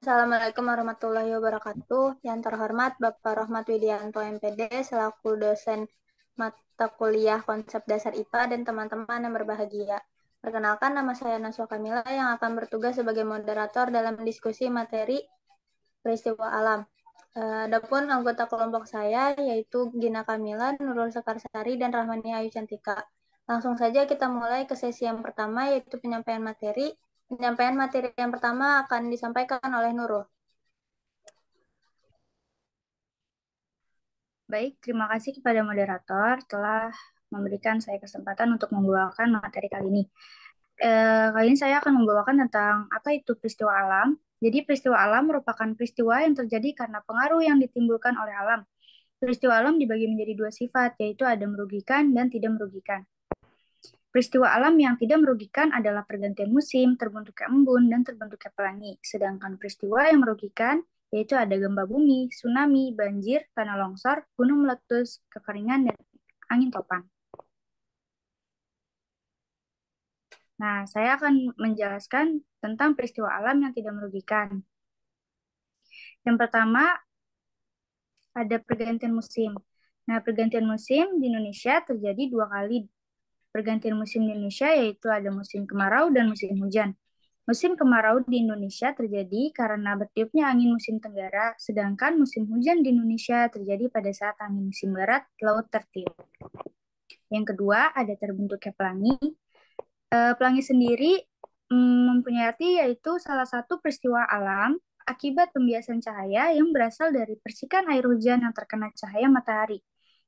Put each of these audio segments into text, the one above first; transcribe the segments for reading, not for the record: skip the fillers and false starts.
Assalamualaikum warahmatullahi wabarakatuh. Yang terhormat Bapak Rohmat Widianto MPD selaku dosen mata kuliah konsep dasar IPA dan teman-teman yang berbahagia. Perkenalkan, nama saya Naswa Kamila yang akan bertugas sebagai moderator dalam diskusi materi peristiwa alam. Adapun anggota kelompok saya yaitu Gina Kamila, Nurul Sekarsari, dan Rahmani Ayu Cantika. Langsung saja kita mulai ke sesi yang pertama yaitu penyampaian materi. Penyampaian materi yang pertama akan disampaikan oleh Nurul. Baik, terima kasih kepada moderator telah memberikan saya kesempatan untuk membawakan materi kali ini. Kali ini saya akan membawakan tentang apa itu peristiwa alam. Jadi peristiwa alam merupakan peristiwa yang terjadi karena pengaruh yang ditimbulkan oleh alam. Peristiwa alam dibagi menjadi dua sifat, yaitu ada merugikan dan tidak merugikan. Peristiwa alam yang tidak merugikan adalah pergantian musim, terbentuknya embun, dan terbentuknya pelangi. Sedangkan peristiwa yang merugikan yaitu ada gempa bumi, tsunami, banjir, tanah longsor, gunung meletus, kekeringan, dan angin topan. Nah, saya akan menjelaskan tentang peristiwa alam yang tidak merugikan. Yang pertama, ada pergantian musim. Nah, pergantian musim di Indonesia terjadi dua kali. Pergantian musim di Indonesia yaitu ada musim kemarau dan musim hujan. Musim kemarau di Indonesia terjadi karena bertiupnya angin musim tenggara, sedangkan musim hujan di Indonesia terjadi pada saat angin musim barat laut tertiup. Yang kedua, ada terbentuknya pelangi. Pelangi sendiri mempunyai arti yaitu salah satu peristiwa alam akibat pembiasan cahaya yang berasal dari percikan air hujan yang terkena cahaya matahari.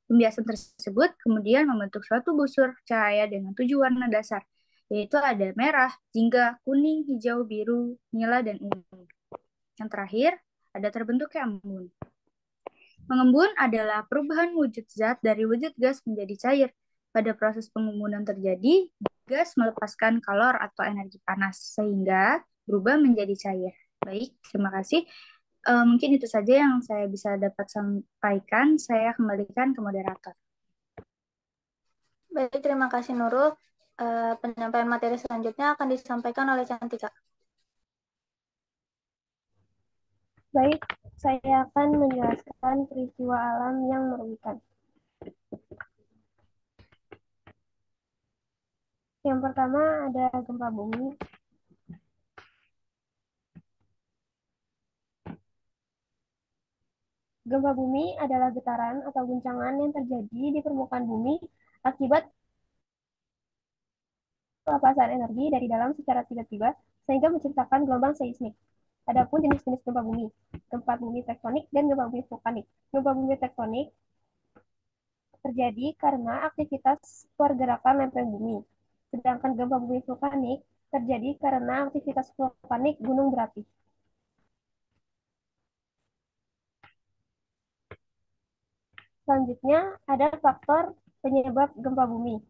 Pembiasan tersebut kemudian membentuk suatu busur cahaya dengan 7 warna dasar, yaitu ada merah, jingga, kuning, hijau, biru, nila, dan ungu. Yang terakhir, ada terbentuknya embun. Mengembun adalah perubahan wujud zat dari wujud gas menjadi cair. Pada proses pengembunan terjadi, gas melepaskan kalor atau energi panas, sehingga berubah menjadi cair. Baik, terima kasih. Mungkin itu saja yang saya bisa dapat sampaikan. Saya kembalikan ke moderator. Baik, terima kasih Nurul. Penyampaian materi selanjutnya akan disampaikan oleh Cantika. Baik, saya akan menjelaskan peristiwa alam yang merugikan. Yang pertama ada gempa bumi. Gempa bumi adalah getaran atau guncangan yang terjadi di permukaan bumi akibat pelepasan energi dari dalam secara tiba-tiba sehingga menciptakan gelombang seismik. Adapun jenis-jenis gempa bumi tektonik dan gempa bumi vulkanik. Gempa bumi tektonik terjadi karena aktivitas pergerakan lempeng bumi. Sedangkan gempa bumi vulkanik terjadi karena aktivitas vulkanik gunung berapi. Selanjutnya ada faktor penyebab gempa bumi.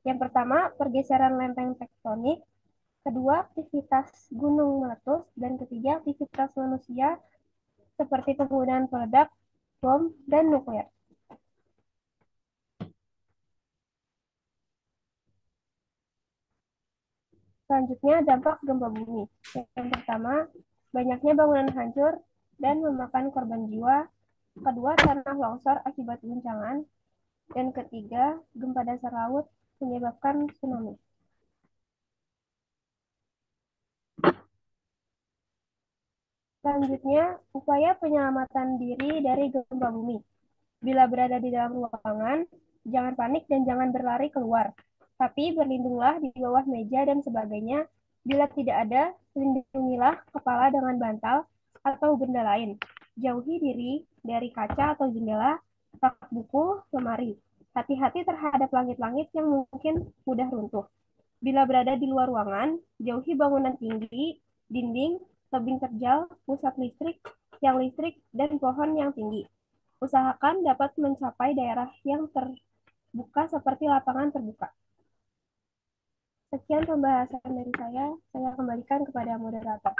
Yang pertama, pergeseran lempeng tektonik. Kedua, aktivitas gunung meletus. Dan ketiga, aktivitas manusia seperti penggunaan peledak, bom, dan nuklir. Selanjutnya, dampak gempa bumi. Yang pertama, banyaknya bangunan hancur dan memakan korban jiwa. Kedua, tanah longsor akibat guncangan. Dan ketiga, gempa dasar laut menyebabkan tsunami. Selanjutnya, upaya penyelamatan diri dari gempa bumi. Bila berada di dalam ruangan, jangan panik dan jangan berlari keluar. Tapi berlindunglah di bawah meja dan sebagainya. Bila tidak ada, lindungilah kepala dengan bantal atau benda lain. Jauhi diri dari kaca atau jendela, rak buku, lemari. Hati-hati terhadap langit-langit yang mungkin mudah runtuh. Bila berada di luar ruangan, jauhi bangunan tinggi, dinding, tebing terjal, pusat listrik, yang listrik, dan pohon yang tinggi. Usahakan dapat mencapai daerah yang terbuka seperti lapangan terbuka. Sekian pembahasan dari saya kembalikan kepada moderator.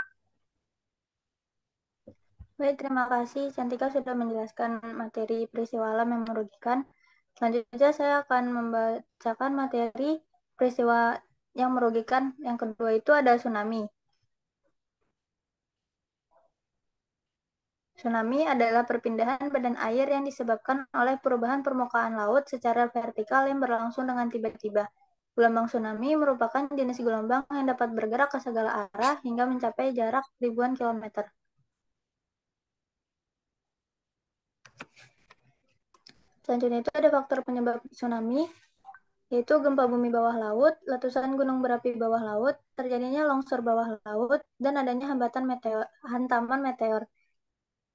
Baik, terima kasih Cantika sudah menjelaskan materi peristiwa alam yang merugikan. Selanjutnya saya akan membacakan materi peristiwa yang merugikan. Yang kedua itu ada tsunami. Tsunami adalah perpindahan badan air yang disebabkan oleh perubahan permukaan laut secara vertikal yang berlangsung dengan tiba-tiba. Gelombang tsunami merupakan jenis gelombang yang dapat bergerak ke segala arah hingga mencapai jarak ribuan kilometer. Selanjutnya itu ada faktor penyebab tsunami, yaitu gempa bumi bawah laut, letusan gunung berapi bawah laut, terjadinya longsor bawah laut, dan adanya hantaman meteor.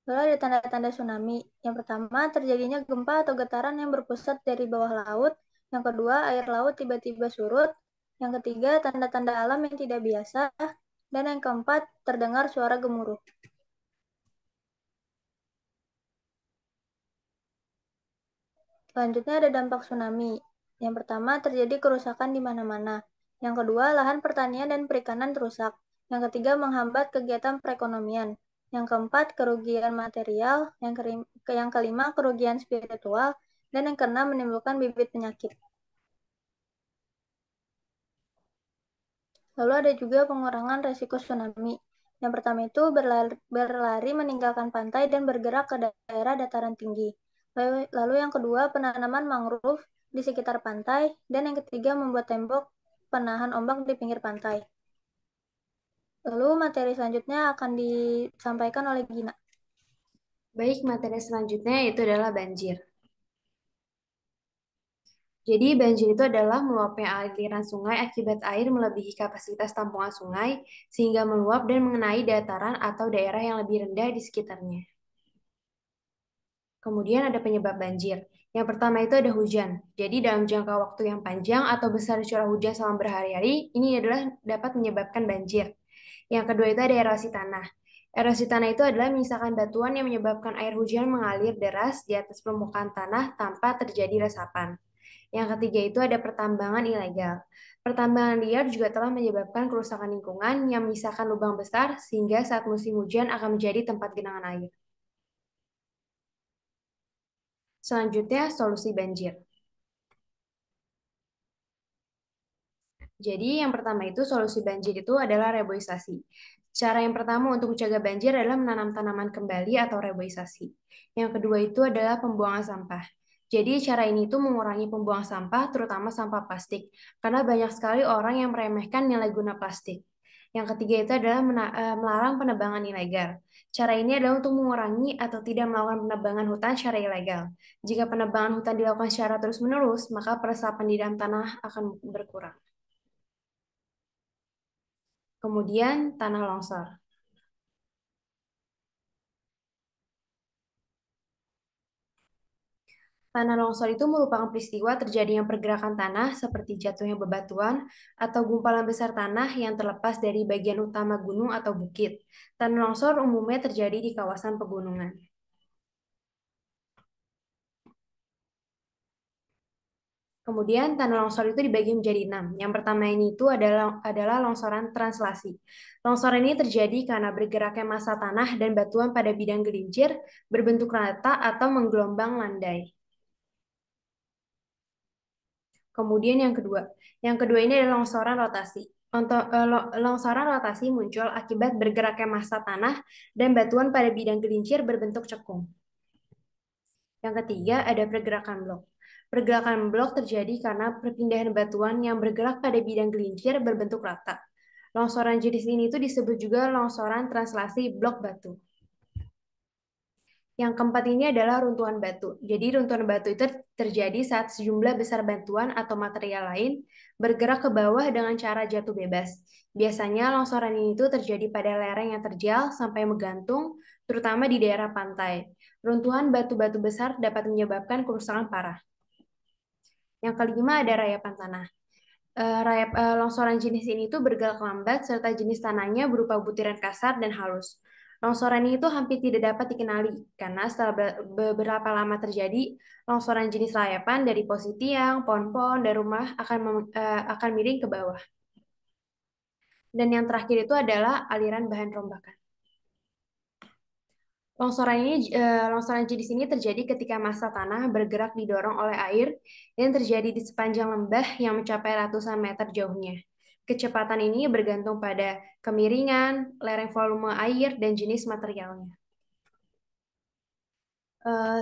Lalu ada tanda-tanda tsunami. Yang pertama, terjadinya gempa atau getaran yang berpusat dari bawah laut. Yang kedua, air laut tiba-tiba surut. Yang ketiga, tanda-tanda alam yang tidak biasa. Dan yang keempat, terdengar suara gemuruh. Selanjutnya ada dampak tsunami. Yang pertama, terjadi kerusakan di mana-mana. Yang kedua, lahan pertanian dan perikanan rusak. Yang ketiga, menghambat kegiatan perekonomian. Yang keempat, kerugian material. Yang kelima, kerugian spiritual. Dan yang keenam, menimbulkan bibit penyakit. Lalu ada juga pengurangan resiko tsunami. Yang pertama itu berlari meninggalkan pantai dan bergerak ke daerah dataran tinggi. Lalu yang kedua, penanaman mangrove di sekitar pantai. Dan yang ketiga, membuat tembok penahan ombak di pinggir pantai. Lalu materi selanjutnya akan disampaikan oleh Gina. Baik, materi selanjutnya itu adalah banjir. Jadi banjir itu adalah meluapnya aliran sungai akibat air melebihi kapasitas tampungan sungai sehingga meluap dan mengenai dataran atau daerah yang lebih rendah di sekitarnya. Kemudian ada penyebab banjir. Yang pertama itu ada hujan. Jadi dalam jangka waktu yang panjang atau besar curah hujan selama berhari-hari, ini adalah dapat menyebabkan banjir. Yang kedua itu ada erosi tanah. Erosi tanah itu adalah menyisakan batuan yang menyebabkan air hujan mengalir deras di atas permukaan tanah tanpa terjadi resapan. Yang ketiga itu ada pertambangan ilegal. Pertambangan liar juga telah menyebabkan kerusakan lingkungan yang menyisakan lubang besar sehingga saat musim hujan akan menjadi tempat genangan air. Selanjutnya, solusi banjir. Jadi yang pertama itu solusi banjir itu adalah reboisasi. Cara yang pertama untuk mencegah banjir adalah menanam tanaman kembali atau reboisasi. Yang kedua itu adalah pembuangan sampah. Jadi cara ini itu mengurangi pembuangan sampah, terutama sampah plastik, karena banyak sekali orang yang meremehkan nilai guna plastik. Yang ketiga itu adalah melarang penebangan ilegal. Cara ini adalah untuk mengurangi atau tidak melakukan penebangan hutan secara ilegal. Jika penebangan hutan dilakukan secara terus-menerus, maka peresapan di dalam tanah akan berkurang. Kemudian tanah longsor. Tanah longsor itu merupakan peristiwa terjadinya pergerakan tanah seperti jatuhnya bebatuan atau gumpalan besar tanah yang terlepas dari bagian utama gunung atau bukit. Tanah longsor umumnya terjadi di kawasan pegunungan. Kemudian tanah longsor itu dibagi menjadi 6. Yang pertama ini itu adalah longsoran translasi. Longsoran ini terjadi karena bergeraknya massa tanah dan batuan pada bidang gelincir berbentuk rata atau menggelombang landai. Kemudian yang kedua ini adalah longsoran rotasi. Longsoran rotasi muncul akibat bergeraknya massa tanah dan batuan pada bidang gelincir berbentuk cekung. Yang ketiga ada pergerakan blok. Pergerakan blok terjadi karena perpindahan batuan yang bergerak pada bidang gelincir berbentuk rata. Longsoran jenis ini itu disebut juga longsoran translasi blok batu. Yang keempat ini adalah runtuhan batu. Jadi runtuhan batu itu terjadi saat sejumlah besar batuan atau material lain bergerak ke bawah dengan cara jatuh bebas. Biasanya longsoran ini itu terjadi pada lereng yang terjal sampai menggantung, terutama di daerah pantai. Runtuhan batu-batu besar dapat menyebabkan kerusakan parah. Yang kelima ada rayapan tanah. Longsoran jenis ini tuh bergerak lambat serta jenis tanahnya berupa butiran kasar dan halus. Longsoran ini tuh hampir tidak dapat dikenali karena setelah beberapa lama terjadi, longsoran jenis rayapan dari posisi tiang, pohon-pohon, dan rumah akan miring ke bawah. Dan yang terakhir itu adalah aliran bahan rombakan. Longsoran jenis ini terjadi ketika massa tanah bergerak didorong oleh air dan terjadi di sepanjang lembah yang mencapai ratusan meter jauhnya. Kecepatan ini bergantung pada kemiringan, lereng volume air, dan jenis materialnya.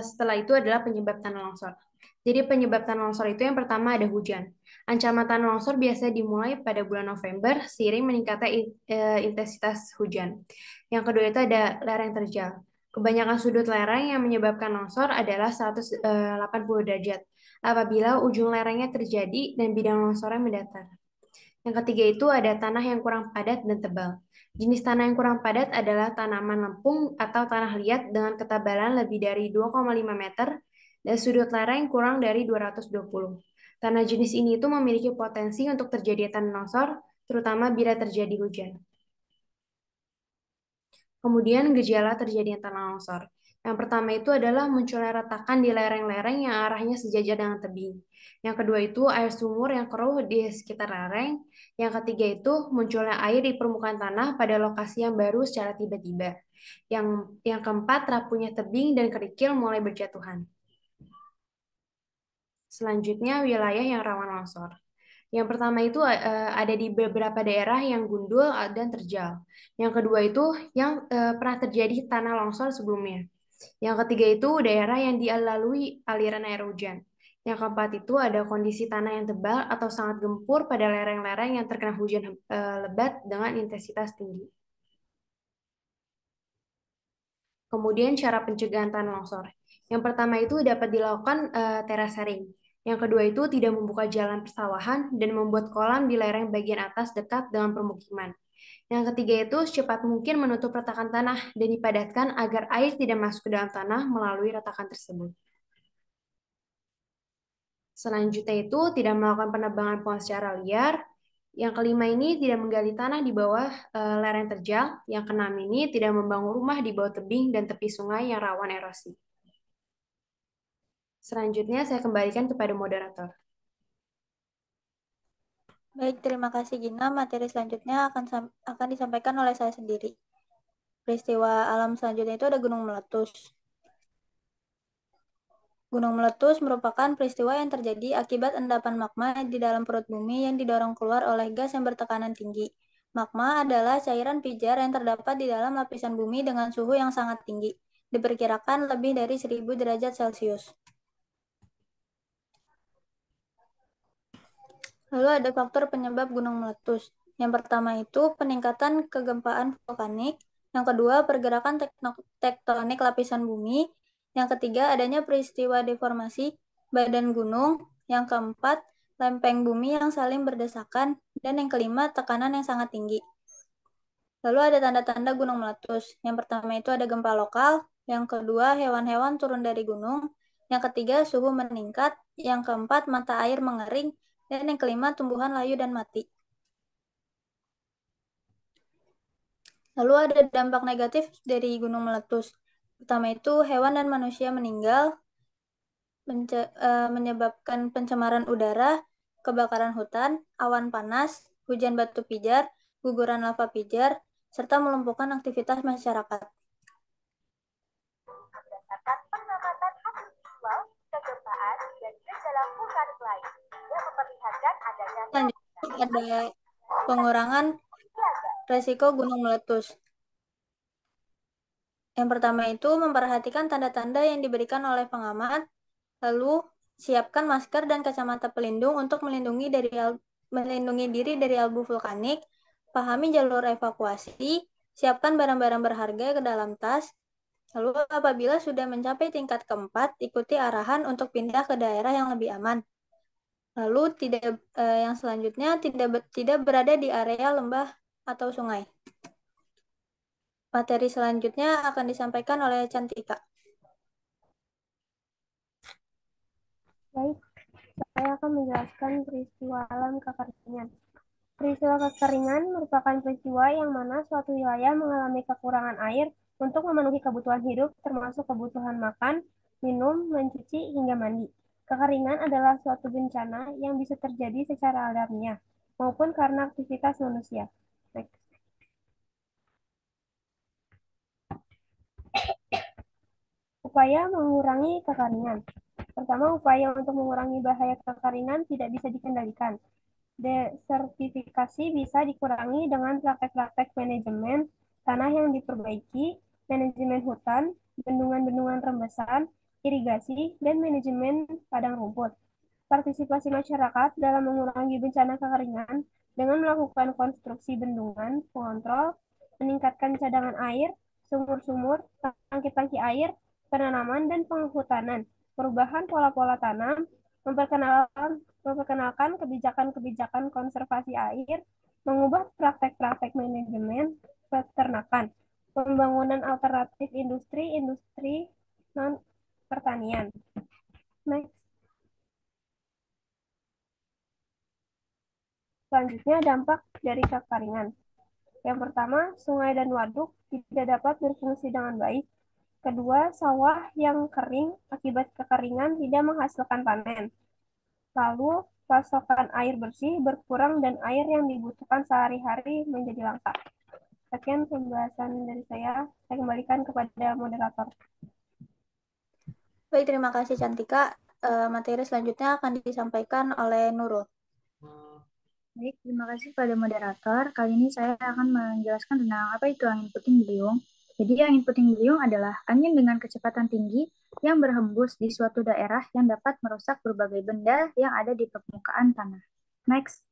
Setelah itu adalah penyebab tanah longsor. Jadi penyebab tanah longsor itu yang pertama ada hujan. Ancaman tanah longsor biasa dimulai pada bulan November seiring meningkatnya intensitas hujan. Yang kedua itu ada lereng terjal. Kebanyakan sudut lereng yang menyebabkan longsor adalah 180 derajat apabila ujung lerengnya terjadi dan bidang longsornya mendatar. Yang ketiga itu ada tanah yang kurang padat dan tebal. Jenis tanah yang kurang padat adalah tanaman lempung atau tanah liat dengan ketebalan lebih dari 2,5 meter dan sudut lereng kurang dari 220. Tanah jenis ini itu memiliki potensi untuk terjadi tanah longsor, terutama bila terjadi hujan. Kemudian gejala terjadinya tanah longsor. Yang pertama itu adalah munculnya retakan di lereng-lereng yang arahnya sejajar dengan tebing. Yang kedua itu air sumur yang keruh di sekitar lereng. Yang ketiga itu munculnya air di permukaan tanah pada lokasi yang baru secara tiba-tiba. Yang keempat rapuhnya tebing dan kerikil mulai berjatuhan. Selanjutnya wilayah yang rawan longsor. Yang pertama itu ada di beberapa daerah yang gundul dan terjal. Yang kedua itu yang pernah terjadi tanah longsor sebelumnya. Yang ketiga itu daerah yang dilalui aliran air hujan. Yang keempat itu ada kondisi tanah yang tebal atau sangat gempur pada lereng-lereng yang terkena hujan lebat dengan intensitas tinggi. Kemudian cara pencegahan tanah longsor. Yang pertama itu dapat dilakukan terasering. Yang kedua itu tidak membuka jalan persawahan dan membuat kolam di lereng bagian atas dekat dengan permukiman. Yang ketiga itu secepat mungkin menutup retakan tanah dan dipadatkan agar air tidak masuk ke dalam tanah melalui retakan tersebut. Selanjutnya itu tidak melakukan penebangan pohon secara liar. Yang kelima ini tidak menggali tanah di bawah lereng terjal. Yang keenam ini tidak membangun rumah di bawah tebing dan tepi sungai yang rawan erosi. Selanjutnya saya kembalikan kepada moderator. Baik, terima kasih Gina. Materi selanjutnya akan disampaikan oleh saya sendiri. Peristiwa alam selanjutnya itu ada gunung meletus. Gunung meletus merupakan peristiwa yang terjadi akibat endapan magma di dalam perut bumi yang didorong keluar oleh gas yang bertekanan tinggi. Magma adalah cairan pijar yang terdapat di dalam lapisan bumi dengan suhu yang sangat tinggi, diperkirakan lebih dari 1000 derajat Celcius. Lalu ada faktor penyebab gunung meletus. Yang pertama itu peningkatan kegempaan vulkanik. Yang kedua, pergerakan tektonik lapisan bumi. Yang ketiga, adanya peristiwa deformasi badan gunung. Yang keempat, lempeng bumi yang saling berdesakan. Dan yang kelima, tekanan yang sangat tinggi. Lalu ada tanda-tanda gunung meletus. Yang pertama itu ada gempa lokal. Yang kedua, hewan-hewan turun dari gunung. Yang ketiga, suhu meningkat. Yang keempat, mata air mengering. Dan yang kelima, tumbuhan layu dan mati. Lalu ada dampak negatif dari gunung meletus. Pertama itu, hewan dan manusia meninggal, menyebabkan pencemaran udara, kebakaran hutan, awan panas, hujan batu pijar, guguran lava pijar, serta melumpuhkan aktivitas masyarakat. Berdasarkan pengamatan hasil visual, kegempaan, dan gejala vulkanik lain yang memperlihatkan adanya selanjutnya ada pengurangan resiko gunung meletus. Yang pertama itu memperhatikan tanda-tanda yang diberikan oleh pengamat, lalu siapkan masker dan kacamata pelindung untuk melindungi diri dari abu vulkanik, pahami jalur evakuasi, siapkan barang-barang berharga ke dalam tas, lalu apabila sudah mencapai tingkat keempat, ikuti arahan untuk pindah ke daerah yang lebih aman. Lalu yang selanjutnya tidak berada di area lembah atau sungai. Materi selanjutnya akan disampaikan oleh Cantika. Baik, saya akan menjelaskan peristiwa alam kekeringan. Peristiwa kekeringan merupakan peristiwa yang mana suatu wilayah mengalami kekurangan air untuk memenuhi kebutuhan hidup, termasuk kebutuhan makan, minum, mencuci, hingga mandi. Kekeringan adalah suatu bencana yang bisa terjadi secara alamiah maupun karena aktivitas manusia. Next. Upaya mengurangi kekeringan. Pertama, upaya untuk mengurangi bahaya kekeringan tidak bisa dikendalikan. Desertifikasi bisa dikurangi dengan praktek-praktek manajemen tanah yang diperbaiki, manajemen hutan, bendungan-bendungan rembesan, irigasi, dan manajemen padang rumput. Partisipasi masyarakat dalam mengurangi bencana kekeringan dengan melakukan konstruksi bendungan, pengontrol, meningkatkan cadangan air, sumur-sumur, tangki-tangki air, penanaman, dan penghutanan, perubahan pola-pola tanam, memperkenalkan kebijakan-kebijakan konservasi air, mengubah praktek-praktek manajemen peternakan, pembangunan alternatif industri non pertanian. Next. Selanjutnya, dampak dari kekeringan. Yang pertama, sungai dan waduk tidak dapat berfungsi dengan baik. Kedua, sawah yang kering akibat kekeringan tidak menghasilkan panen. Lalu, pasokan air bersih berkurang dan air yang dibutuhkan sehari-hari menjadi langka. Sekian pembahasan dari saya kembalikan kepada moderator. Baik, terima kasih Cantika. Materi selanjutnya akan disampaikan oleh Nurul. Baik, terima kasih pada moderator. Kali ini saya akan menjelaskan tentang apa itu angin puting beliung. Jadi angin puting beliung adalah angin dengan kecepatan tinggi yang berhembus di suatu daerah yang dapat merusak berbagai benda yang ada di permukaan tanah. Next.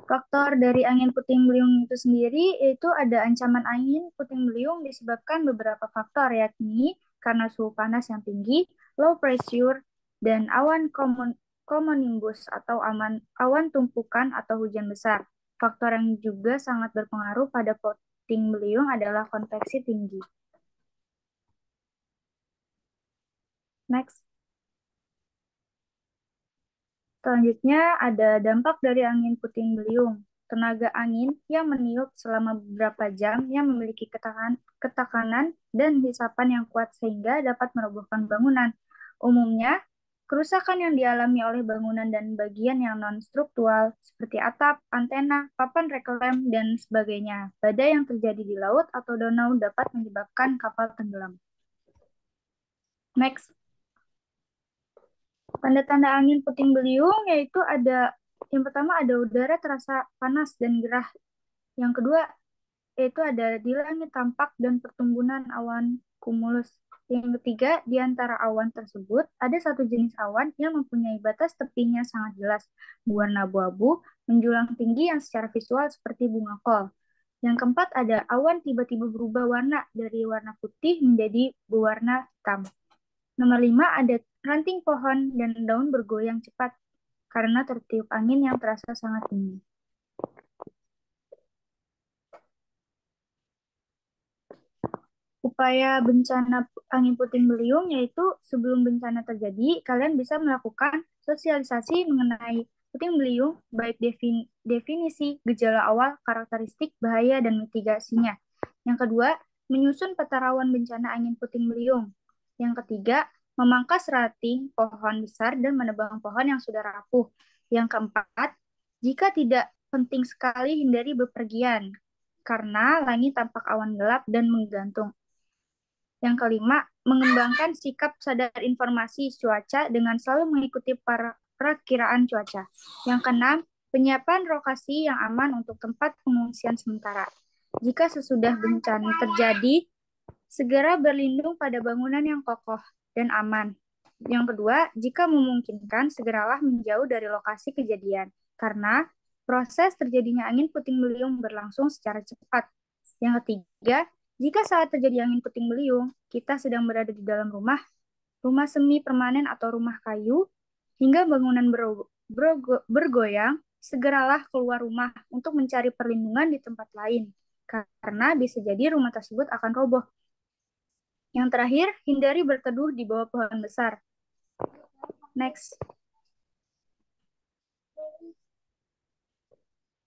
Faktor dari angin puting beliung itu sendiri yaitu ada ancaman angin puting beliung disebabkan beberapa faktor, yakni karena suhu panas yang tinggi, low pressure, dan awan cumulonimbus atau awan tumpukan atau hujan besar. Faktor yang juga sangat berpengaruh pada puting beliung adalah konveksi tinggi. Next. Selanjutnya ada dampak dari angin puting beliung. Tenaga angin yang meniup selama beberapa jam yang memiliki ketekanan dan hisapan yang kuat sehingga dapat merobohkan bangunan. Umumnya, kerusakan yang dialami oleh bangunan dan bagian yang non-struktural seperti atap, antena, papan reklame, dan sebagainya. Badai yang terjadi di laut atau danau dapat menyebabkan kapal tenggelam. Next. Tanda-tanda angin puting beliung yaitu yang pertama ada udara terasa panas dan gerah. Yang kedua yaitu ada di langit tampak dan pertumbuhan awan cumulus. Yang ketiga, di antara awan tersebut ada satu jenis awan yang mempunyai batas tepinya sangat jelas, berwarna abu-abu, menjulang tinggi yang secara visual seperti bunga kol. Yang keempat ada awan tiba-tiba berubah warna dari warna putih menjadi berwarna hitam. Nomor 5 ada ranting pohon dan daun bergoyang cepat karena tertiup angin yang terasa sangat tinggi. Upaya bencana angin puting beliung yaitu sebelum bencana terjadi, kalian bisa melakukan sosialisasi mengenai puting beliung, baik definisi, gejala awal, karakteristik, bahaya, dan mitigasinya. Yang kedua, menyusun peta rawan bencana angin puting beliung. Yang ketiga, memangkas ranting pohon besar dan menebang pohon yang sudah rapuh. Yang keempat, jika tidak penting sekali hindari bepergian, karena langit tampak awan gelap dan menggantung. Yang kelima, mengembangkan sikap sadar informasi cuaca dengan selalu mengikuti perakiraan cuaca. Yang keenam, penyiapan lokasi yang aman untuk tempat pengungsian sementara. Jika sesudah bencana terjadi, segera berlindung pada bangunan yang kokoh dan aman. Yang kedua, jika memungkinkan, segeralah menjauh dari lokasi kejadian, karena proses terjadinya angin puting beliung berlangsung secara cepat. Yang ketiga, jika saat terjadi angin puting beliung, kita sedang berada di dalam rumah semi permanen atau rumah kayu, hingga bangunan bergoyang, segeralah keluar rumah untuk mencari perlindungan di tempat lain, karena bisa jadi rumah tersebut akan roboh. Yang terakhir, hindari berteduh di bawah pohon besar. Next.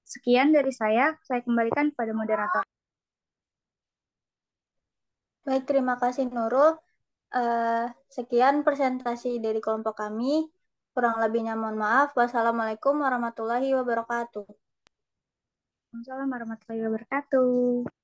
Sekian dari saya kembalikan pada moderator. Baik, terima kasih Nurul. Sekian presentasi dari kelompok kami. Kurang lebihnya mohon maaf. Wassalamualaikum warahmatullahi wabarakatuh. Waalaikumsalam warahmatullahi wabarakatuh.